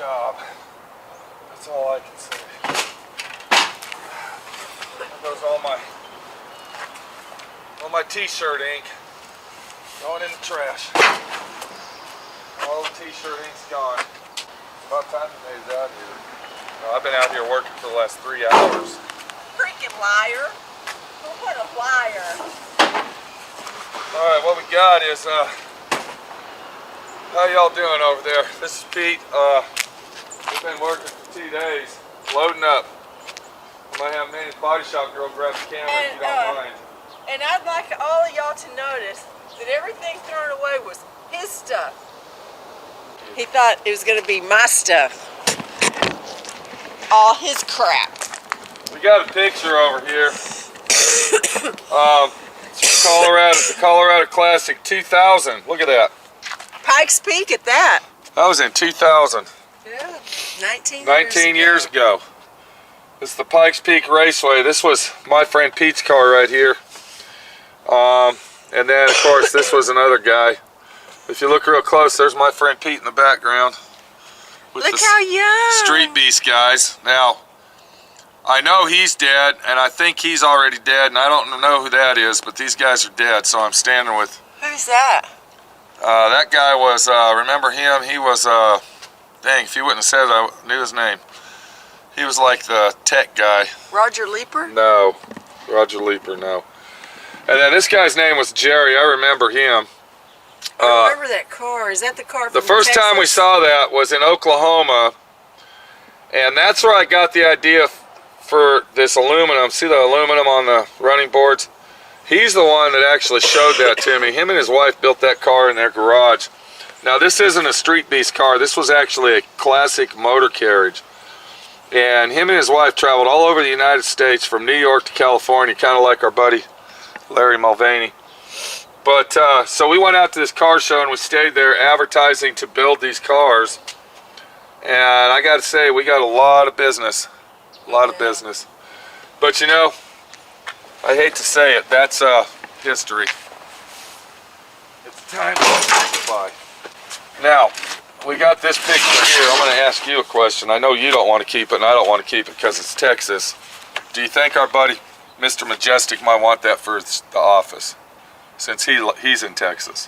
job. That's all I can say. There goes all my t-shirt ink going in the trash. All the t-shirt ink's gone. About time you made it out here. I've been out here working for the last 3 hours. Freaking liar. What a liar. Alright, what we got is, how y'all doing over there? This is Pete. We've been working for 2 days, loading up. I might have Minnie's body shop girl grab the camera if you don't mind. And I'd like all of y'all to notice that everything thrown away was his stuff. He thought it was going to be my stuff. All his crap. We got a picture over here. It's Colorado, the Colorado Classic 2000. Look at that. Pikes Peak at that. That was in 2000. Yeah, 19 years ago. This is the Pikes Peak Raceway. This was my friend Pete's car right here. And then, of course, this was another guy. If you look real close, there's my friend Pete in the background. With Look how young. Street Beast guys. Now, I know he's dead, and I think he's already dead, and I don't know who that is, but these guys are dead, so I'm standing with... Who's that? That guy was, remember him? He was, dang, if you wouldn't have said it, I knew his name. He was like the tech guy. Roger Leeper? No, Roger Leeper, no. And then this guy's name was Jerry. I remember him. I remember that car. Is that the car from The first time we saw that was in Oklahoma, and that's where I got the idea for this aluminum. See the aluminum on the running boards? He's the one that actually showed that to me. Him and his wife built that car in their garage. Now this isn't a Street Beast car. This was actually a classic motor carriage. And him and his wife traveled all over the United States from New York to California, kind of like our buddy Larry Mulvaney. But so we went out to this car show and we stayed there advertising to build these cars. And I got to say, we got a lot of business. A lot of business. But you know, I hate to say it, that's history. It's time to say goodbye. Now, we got this picture here. I'm going to ask you a question. I know you don't want to keep it, and I don't want to keep it because it's Texas. Do you think our buddy, Mr. Majestic, might want that for the office? Since he's in Texas.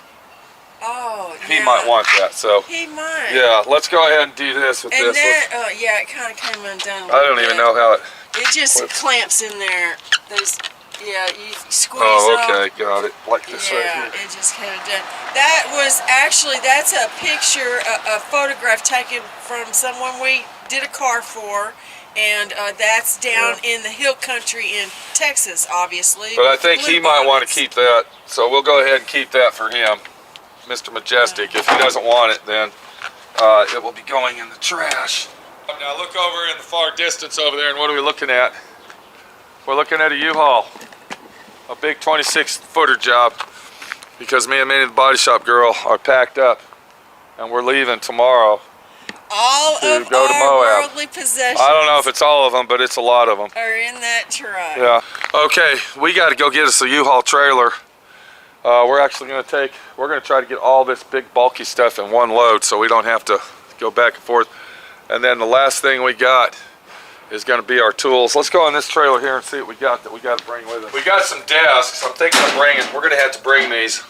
Oh, he might want that, so. He might. Yeah, let's go ahead and do this with and this. That, yeah, it kind of came undone. I don't even know how it. It just clamps in there. Those, yeah, you squeeze. Oh, okay, off. got it. Like this right Yeah, here. it just kind of done. That was actually, that's a picture, a photograph taken from someone we did a car for. And that's down in the hill country in Texas, obviously. But I think he might want to keep that, so we'll go ahead and keep that for him, Mr. Majestic. If he doesn't want it, then it will be going in the trash. Now look over in the far distance over there, and what are we looking at? We're looking at a U-Haul, a big 26-footer job, because me and Minnie, the body shop girl, are packed up, and we're leaving tomorrow. All of go to our Moab. worldly possessions I don't know if it's all of them, but it's a lot of them. are in that truck. Yeah. Okay, we got to go get us a U-Haul trailer. We're actually going to we're going to try to get all this big bulky stuff in one load so we don't have to go back and forth. And then the last thing we got is going to be our tools. Let's go on this trailer here and see what we got that we got to bring with us. We got some desks. I'm thinking of bringing, we're going to have to bring these.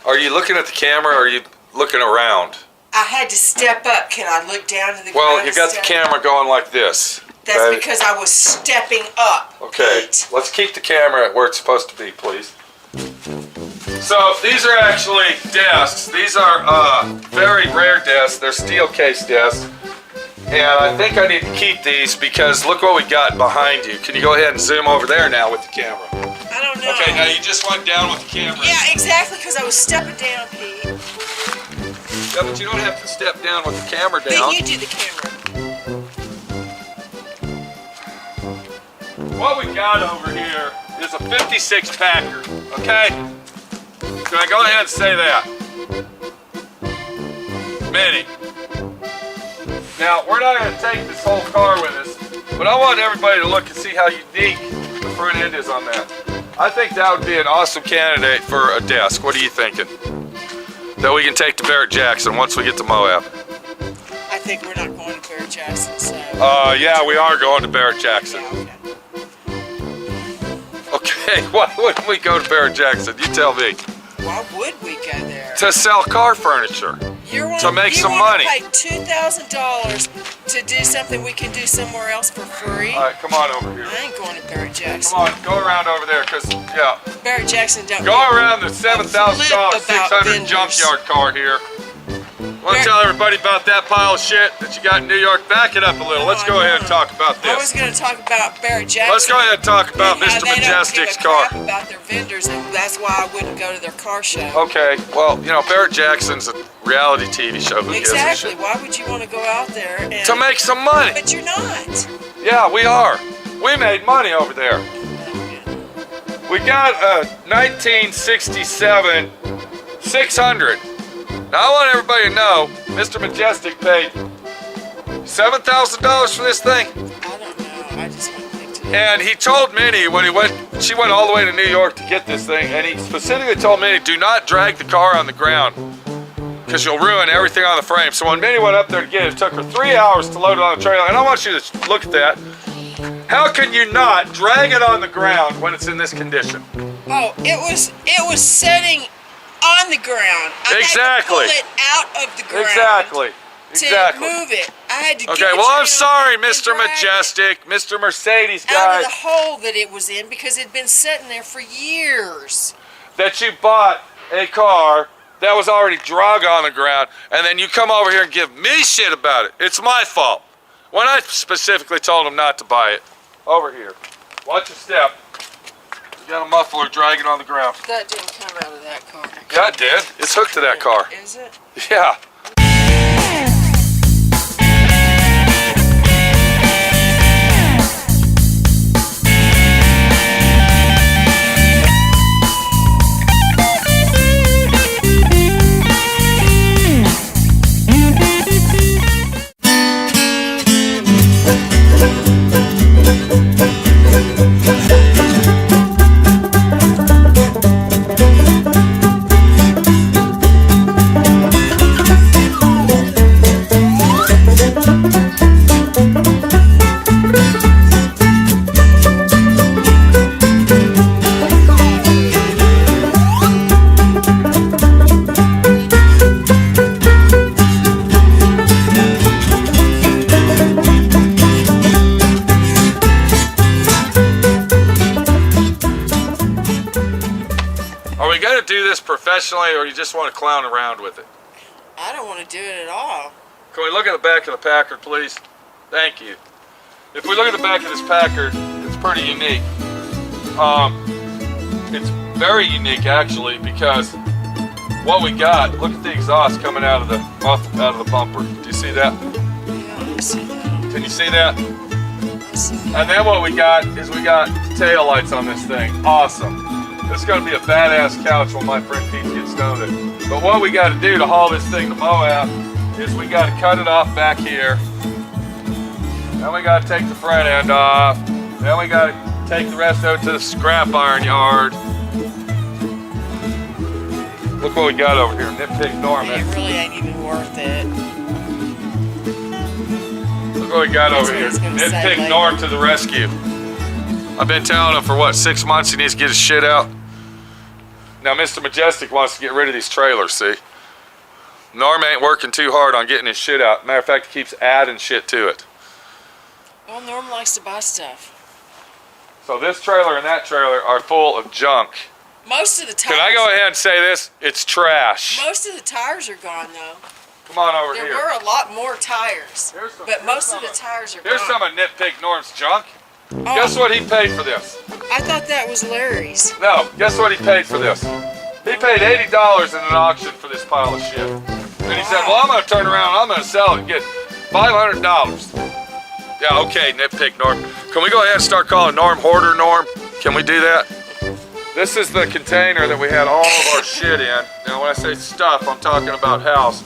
Are you looking at the camera or are you looking around? I had to step up. Can I look down to the ground? Well, you got the camera going like this. That's okay? because I was stepping up. Okay, let's keep the camera at where it's supposed to be, please. So these are actually desks. These are very rare desks. They're steel case desks. And I think I need to keep these because look what we got behind you. Can you go ahead and zoom over there now with the camera? I don't know. Okay, now you just went down with the camera. Yeah, exactly, because I was stepping down, Pete. Yeah, but you don't have to step down with the camera down. Then you do the camera. What we got over here is a 56 Packard, okay? Can I go ahead and say that? Minnie. Now, we're not going to take this whole car with us, but I want everybody to look and see how unique the front end is on that. I think that would be an awesome candidate for a desk. What are you thinking? That we can take to Barrett Jackson once we get to Moab. I think we're not going to Barrett Jackson, so. Yeah, we are going to Barrett Jackson. Yeah, okay. Okay, why wouldn't we go to Barrett Jackson? You tell me. Why would we go there? To sell car furniture. To make some money. You want to pay $2,000 to do something we can do somewhere else for free? All right, come on over here. I ain't going to Barrett Jackson. Come on, go around over there, cause yeah. Barrett Jackson don't. Go around the $7,000 600 junkyard car here. Want to tell everybody about that pile of shit that you got in New York? Back it up a little. Let's go ahead and talk about I was this. going to talk about Barrett Jackson. Let's go ahead and talk about and how Mr. they Majestic's don't give a car. crap about their vendors, and that's why I wouldn't go to their car show. Okay, well, you know, Barrett Jackson's a reality TV show. Who gives a Exactly. shit? Why would you want to go out there and To make some money. But you're not. Yeah, we are. We made money over there. We got a 1967 600. Now I want everybody to know, Mr. Majestic paid $7,000 for this thing. I don't know. I just want to think to And he told Minnie when she went all the way to New York to get this thing, and he specifically told Minnie, do not drag the car on the ground, because you'll ruin everything on the frame. So when Minnie went up there to get it, it took her 3 hours to load it on the trailer. And I want you to look at that. How can you not drag it on the ground when it's in this condition? Oh, it was setting on the ground. I Exactly. had to pull it out of the ground. Exactly. To Exactly. move it. I had to get Okay, the well, I'm trailer sorry, and Mr. drag it Majestic, Mr. Mercedes out guy, of the hole that it was in because it had been sitting there for years. that you bought a car that was already drug on the ground, and then you come over here and give me shit about it. It's my fault. When I specifically told him not to buy it. Over here. Watch your step. You got a muffler dragging on the ground. That didn't come out of that car. Yeah, it did. It's hooked to that car. Is it? Yeah. Are we going to do this professionally, or you just want to clown around with it? I don't want to do it at all. Can we look at the back of the Packard, please? Thank you. If we look at the back of this Packard, it's pretty unique. It's very unique, actually, because what we got, look at the exhaust coming out of the bumper. Do you see that? Yeah, I see that. Can you see that? I see that. And then what we got is we got tail lights on this thing. Awesome. This is going to be a badass couch when my friend Pete gets done with it. But what we got to do to haul this thing to Moab is we got to cut it off back here. Then we got to take the front end off. Then we got to take the rest of it to the scrap iron yard. Look what we got over here, Nitpick Norman. It really ain't even worth it. Look what we got That's over what here, it's gonna say Nitpick later. Norm to the rescue. I've been telling him for what, 6 months he needs to get his shit out. Now Mr. Majestic wants to get rid of these trailers, see? Norm ain't working too hard on getting his shit out. Matter of fact, he keeps adding shit to it. Well, Norm likes to buy stuff. So this trailer and that trailer are full of junk. Most of the tires. Can I go ahead and say this? It's trash. Most of the tires are gone though. Come on over There here. were a lot more tires, but most of the tires are Here's some gone. of Nitpick Norm's junk. Oh, Guess what he paid for this? I thought that was Larry's. No, guess what he paid for this? He paid $80 in an auction for this pile of shit. And he said, well, I'm going to turn around and I'm going to sell it and get $500. Yeah, okay, Nitpick Norm. Can we go ahead and start calling Norm Hoarder Norm? Can we do that? This is the container that we had all of our shit in. Now, when I say stuff, I'm talking about house.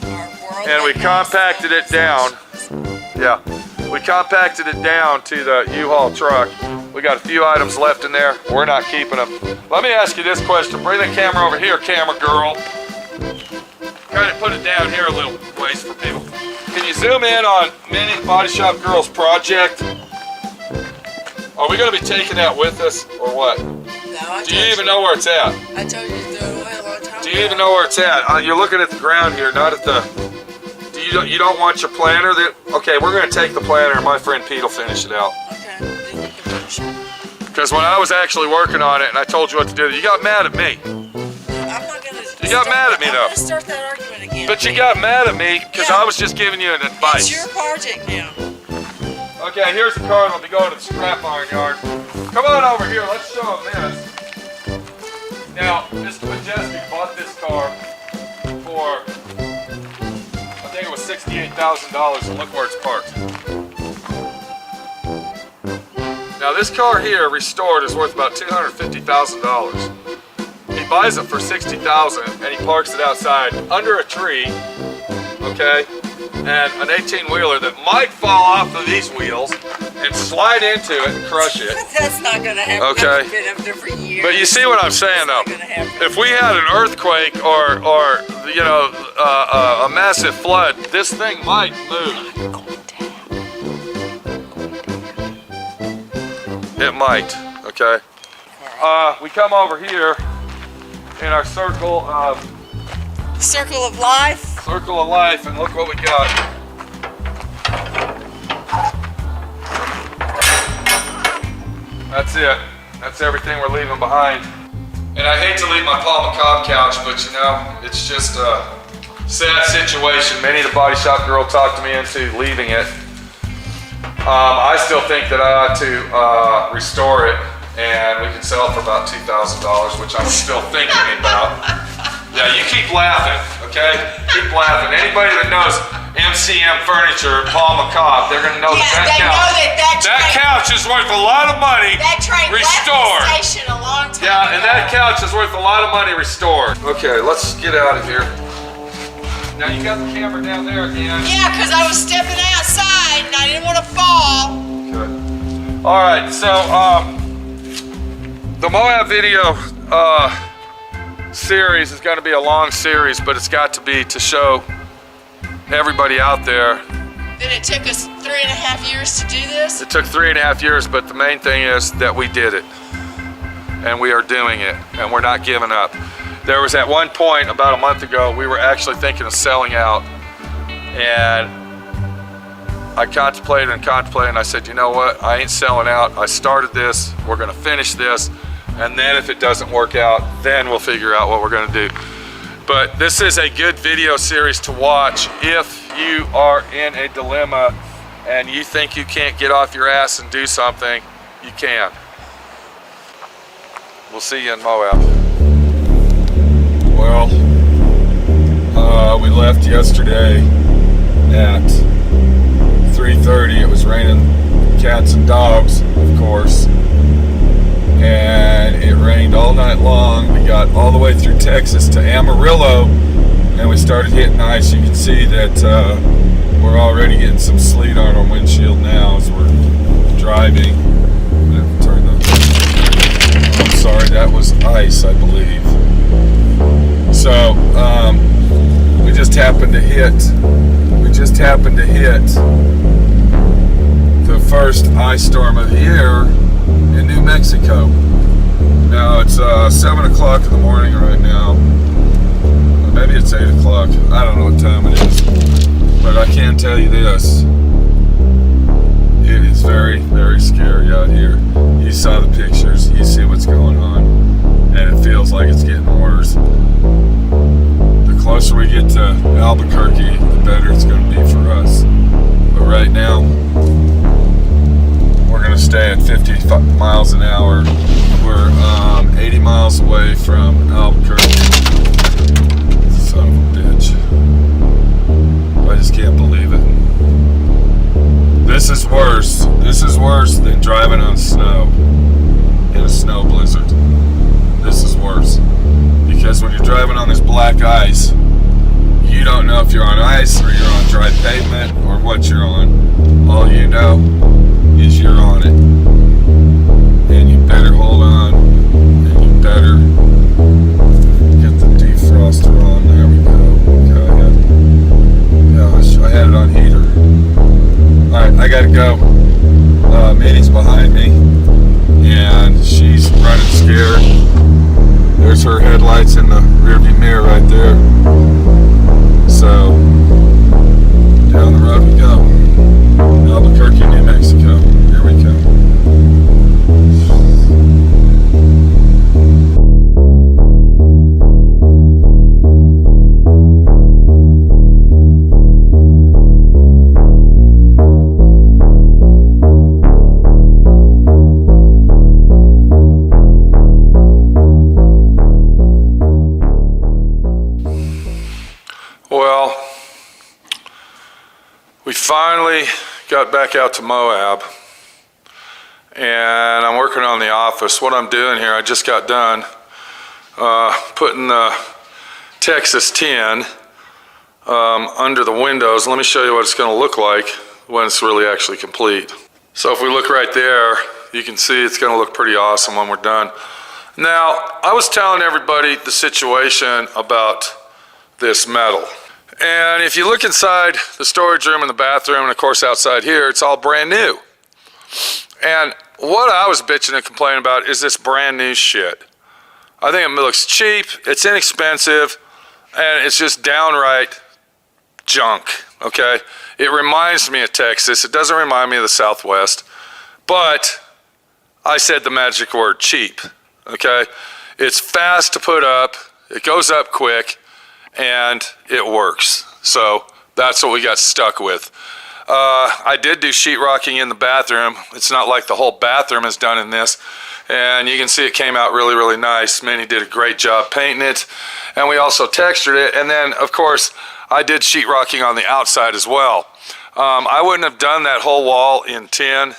And we compacted it down. Yeah, we compacted it down to the U-Haul truck. We got a few items left in there. We're not keeping them. Let me ask you this question. Bring the camera over here, camera girl. Kind of put it down here a little ways for people. Can you zoom in on Minnie, Body Shop Girl's project. Are we going to be taking that with us or what? No, Do you even know where it's at? I told you to throw it away a long time ago. Do you even know where it's at? You're looking at the ground here, not at the... You don't want your planner? Okay, we're going to take the planner and my friend Pete will finish it out. Okay, then you can finish it. Because when I was actually working on it and I told you what to do, you got mad at me. I'm not going to... You got mad at me, though. I'm going to start that argument again. But you got mad at me because Yeah. I was just giving you an advice. It's your project now. Okay, here's the car that'll be going to the scrap iron yard. Come on over here, let's show them this. Now, Mr. Majestic bought this car for, I think it was $68,000, and look where it's parked. Now this car here, restored, is worth about $250,000. He buys it for $60,000 and he parks it outside under a tree, okay? And an 18-wheeler that might fall off of these wheels and slide into it and crush it. That's not going to happen. Okay. That's been up there for years. But you see what I'm saying, though. That's not gonna happen. If we had an earthquake or you know, a massive flood, this thing might move. It might. Okay. We come over here in our circle of life. Circle of life, and look what we got. That's it. That's everything we're leaving behind. And I hate to leave my Paul McCobb couch, but you know, it's just a sad situation. Minnie, the Body Shop Girl, talked me into leaving it. I still think that I ought to restore it, and we can sell it for about $2,000, which I'm still thinking about. Yeah, you keep laughing, okay? Keep laughing. Anybody that knows MCM Furniture, Paul McCobb, they're gonna know that couch is worth a lot of money. That train restored. left the station a long time Yeah, ago. and that couch is worth a lot of money restored. Okay, let's get out of here. Now you got the camera down there at the end. Yeah, because I was stepping outside and I didn't want to fall. Okay. All right, so the Moab video series is going to be a long series, but it's got to be to show everybody out there. Then it took us 3.5 years to do this? It took 3.5 years, but the main thing is that we did it. And we are doing it, and we're not giving up. There was at one point, about a month ago, we were actually thinking of selling out. And I contemplated, and I said, you know what, I ain't selling out. I started this, we're gonna finish this, and then if it doesn't work out, then we'll figure out what we're gonna do. But this is a good video series to watch if you are in a dilemma and you think you can't get off your ass and do something. You can. We'll see you in Moab. Well, we left yesterday at 3:30. It was raining cats and dogs, of course. And it rained all night long. We got all the way through Texas to Amarillo, and we started hitting ice. You can see that we're already getting some sleet on our windshield now as we're driving. I'm gonna turn the... I'm sorry, that was ice, I believe. So we just happened to hit the first ice storm of the year in New Mexico. Now it's 7 o'clock in the morning right now. Or maybe it's 8 o'clock. I don't know what time it is. But I can tell you this. It is very, very scary out here. You saw the pictures. You see what's going on. And it feels like it's getting worse. The closer we get to Albuquerque, the better it's going to be for us. But right now, we're going to stay at 50 miles an hour. We're 80 miles away from Albuquerque. Son of a bitch. I just can't believe it. This is worse. This is worse than driving on snow in a snow blizzard. This is worse. Because when you're driving on this black ice, you don't know if you're on ice or you're on dry pavement or what you're on. All you know is you're on it. And you better hold on. And you better get the defroster on. There we go. Okay. Gosh, I had it on heater. Alright, I gotta go. Minnie's behind me, and she's running scared. There's her headlights in the rearview mirror right there. So, down the road we go. Albuquerque, New Mexico. Here we go. Well, we finally got back out to Moab, and I'm working on the office. What I'm doing here, I just got done putting the Texas tin under the windows. Let me show you what it's going to look like when it's really actually complete. So if we look right there, you can see it's going to look pretty awesome when we're done. Now, I was telling everybody the situation about this metal. And if you look inside the storage room and the bathroom, and of course outside here, it's all brand new. And what I was bitching and complaining about is this brand new shit. I think it looks cheap, it's inexpensive, and it's just downright junk, okay? It reminds me of Texas. It doesn't remind me of the Southwest. But I said the magic word, cheap, okay? It's fast to put up, it goes up quick, and it works. So that's what we got stuck with. I did do sheetrocking in the bathroom. It's not like the whole bathroom is done in this. And you can see it came out really, really nice. Minnie did a great job painting it. And we also textured it. And then, of course, I did sheetrocking on the outside as well. I wouldn't have done that whole wall in tin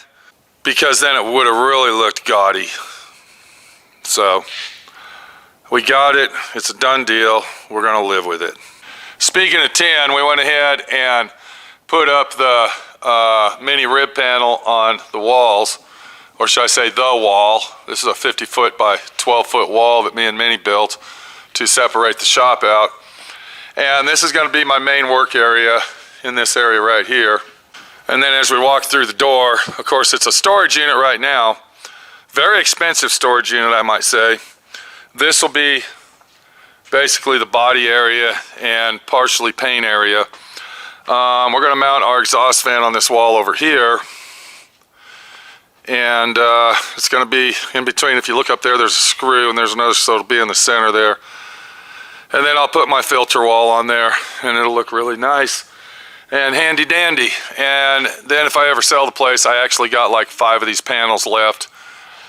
because then it would have really looked gaudy. So we got it. It's a done deal. We're going to live with it. Speaking of tin, we went ahead and put up the mini rib panel on the walls, or should I say the wall. This is a 50-foot by 12-foot wall that me and Minnie built to separate the shop out. And this is going to be my main work area in this area right here. And then as we walk through the door, of course it's a storage unit right now. Very expensive storage unit, I might say. This will be basically the body area and partially paint area. We're going to mount our exhaust fan on this wall over here. And it's going to be in between. If you look up there, there's a screw, and there's another, so it'll be in the center there. And then I'll put my filter wall on there, and it'll look really nice and handy dandy. And then if I ever sell the place, I actually got like 5 of these panels left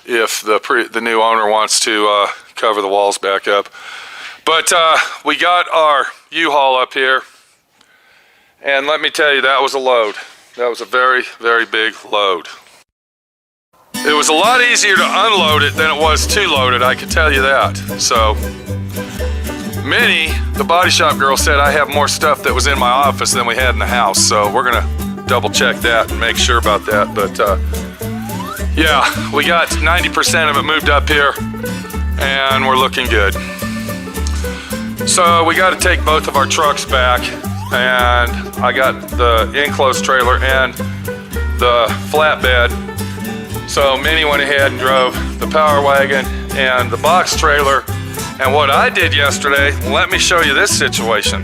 if the new owner wants to cover the walls back up. But we got our U-Haul up here, and let me tell you, that was a load. That was a very, very big load. It was a lot easier to unload it than it was to load it, I can tell you that. So Minnie, the body shop girl, said I have more stuff that was in my office than we had in the house, so we're gonna double check that and make sure about that. But yeah, we got 90% of it moved up here, and we're looking good. So we got to take both of our trucks back, and I got the enclosed trailer and the flatbed. So Minnie went ahead and drove the power wagon and the box trailer. And what I did yesterday, let me show you this situation.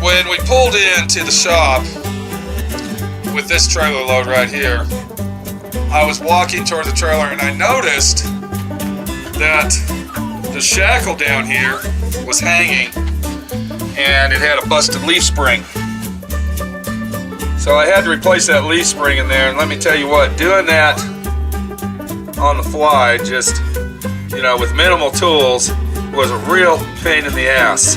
When we pulled into the shop with this trailer load right here, I was walking toward the trailer and I noticed that the shackle down here was hanging and it had a busted leaf spring. So I had to replace that leaf spring in there, and let me tell you what, doing that on the fly, just, you know, with minimal tools, was a real pain in the ass.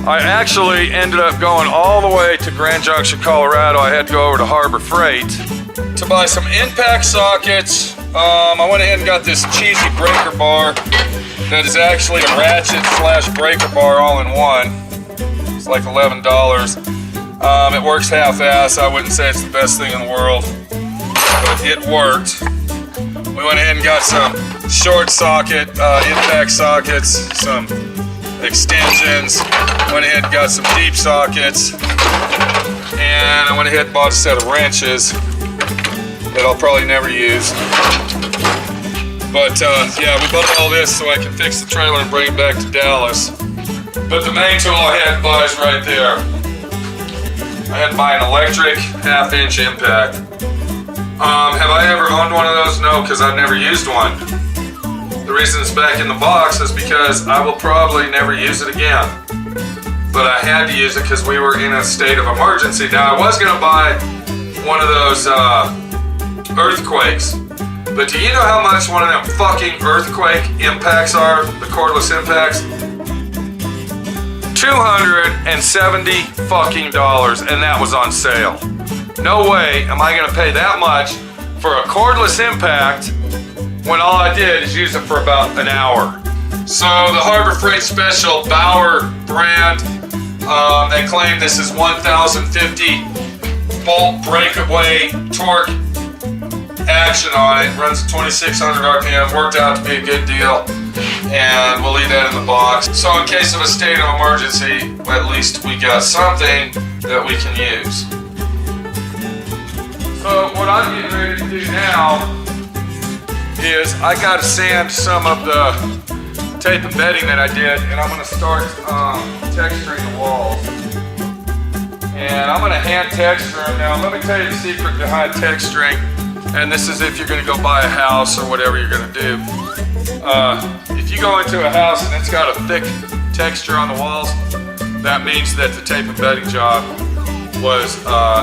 I actually ended up going all the way to Grand Junction, Colorado. I had to go over to Harbor Freight to buy some impact sockets. I went ahead and got this cheesy breaker bar that is actually a ratchet / breaker bar all in one. It's like $11. It works half-ass. I wouldn't say it's the best thing in the world, but it worked. We went ahead and got some short socket impact sockets, some extensions. Went ahead and got some deep sockets, and I went ahead and bought a set of wrenches. that I'll probably never use. But yeah, we bought all this so I can fix the trailer and bring it back to Dallas. But the main tool I had to buy is right there. I had to buy an electric 1/2-inch impact. Have I ever owned one of those? No, because I've never used one. The reason it's back in the box is because I will probably never use it again. But I had to use it because we were in a state of emergency. Now I was going to buy one of those earthquakes. But do you know how much one of them fucking earthquake impacts are? The cordless impacts? $270 fucking dollars, and that was on sale. No way am I gonna pay that much for a cordless impact when all I did is use it for about an hour. So the Harbor Freight Special Bauer brand, they claim this is 1050 bolt breakaway torque action on it. Runs at 2600 RPM, worked out to be a good deal. And we'll leave that in the box. So in case of a state of emergency, at least we got something that we can use. So what I'm getting ready to do now is I got to sand some of the tape and bedding that I did, and I'm going to start texturing the walls. And I'm going to hand texture them. Now let me tell you the secret behind texturing, and this is if you're going to go buy a house or whatever you're going to do. If you go into a house and it's got a thick texture on the walls, that means that the tape and bedding job was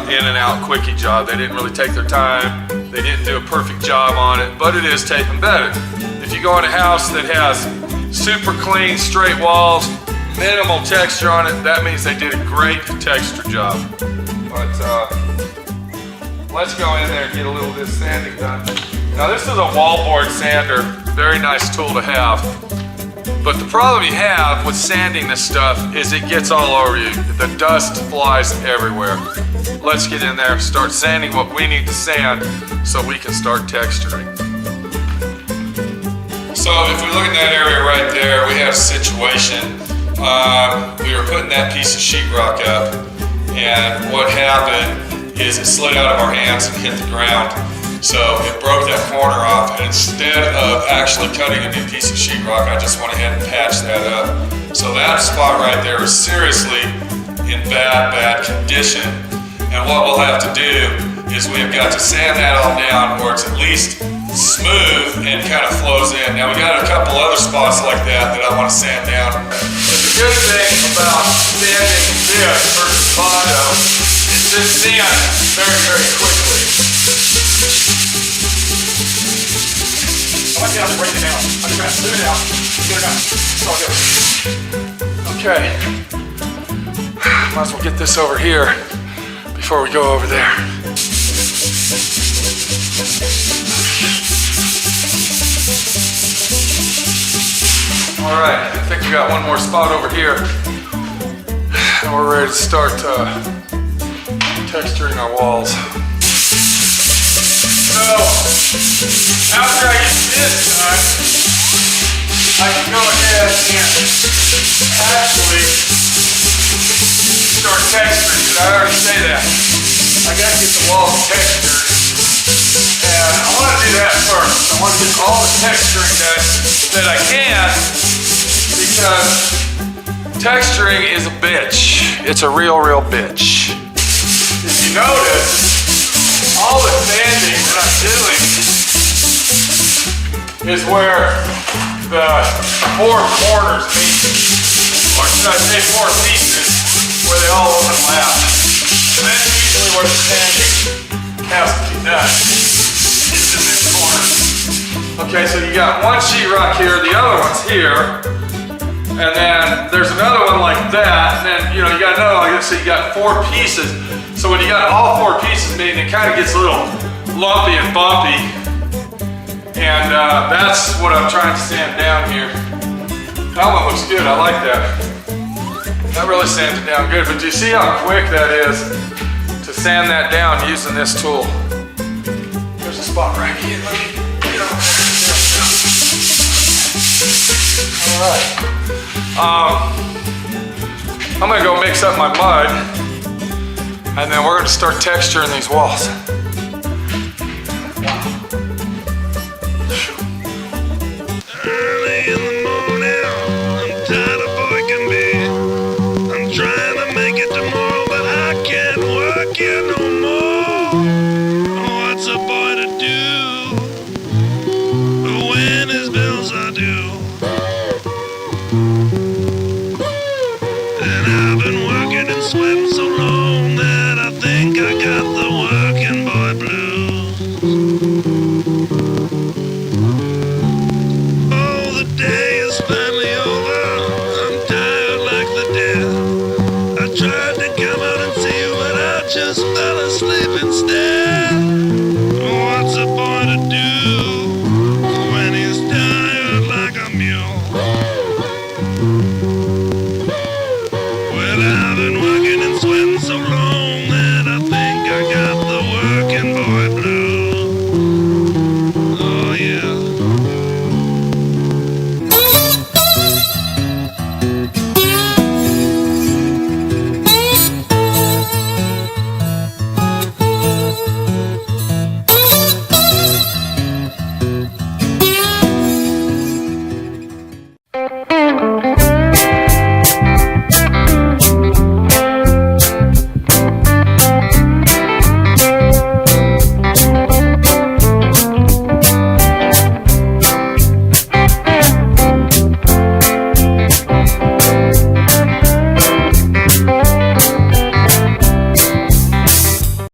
in and out quickie job. They didn't really take their time. They didn't do a perfect job on it, but it is tape and bedded. If you go in a house that has super clean, straight walls, minimal texture on it, that means they did a great texture job. But let's go in there and get a little of this sanding done. Now this is a wallboard sander, very nice tool to have. But the problem you have with sanding this stuff is it gets all over you. The dust flies everywhere. Let's get in there, start sanding what we need to sand so we can start texturing. So if we look at that area right there, we have a situation. We were putting that piece of sheetrock up, and what happened is it slid out of our hands and hit the ground. So it broke that corner off, and instead of actually cutting a new piece of sheetrock, I just went ahead and patched that up. So that spot right there is seriously in bad condition. And what we'll have to do is we've got to sand that all down where it's at least smooth and kind of flows in. Now we got a couple other spots like that I want to sand down. But the good thing about sanding this versus Bondo is this sands very quickly. I might be able to break it down. I'm just going to smooth it out. Get it done. It's all good. Okay. Might as well get this over here before we go over there. All right, I think we got one more spot over here. And we're ready to start texturing our walls. So, after I get this done, I can go ahead and actually start texturing. Did I already say that? I got to get the walls textured. And I want to do that first. I want to get all the texturing done that I can, because texturing is a bitch. It's a real bitch. If you notice, all the sanding that I'm doing is where the four corners meet, or should I say four pieces, where they all overlap. And that's usually where the sanding has to be done. It's in this corner. Okay, so you got one sheetrock here, the other one's here, and then there's another one like that, and then you got another one like this, so you got four pieces. So when you got all four pieces meeting, it kind of gets a little lumpy and bumpy. And that's what I'm trying to sand down here. That one looks good, I like that. That really sands it down good, but do you see how quick that is to sand that down using this tool? There's a spot right here. Let me get over there. All right. I'm gonna go mix up my mud, and then we're going to start texturing these walls. Wow.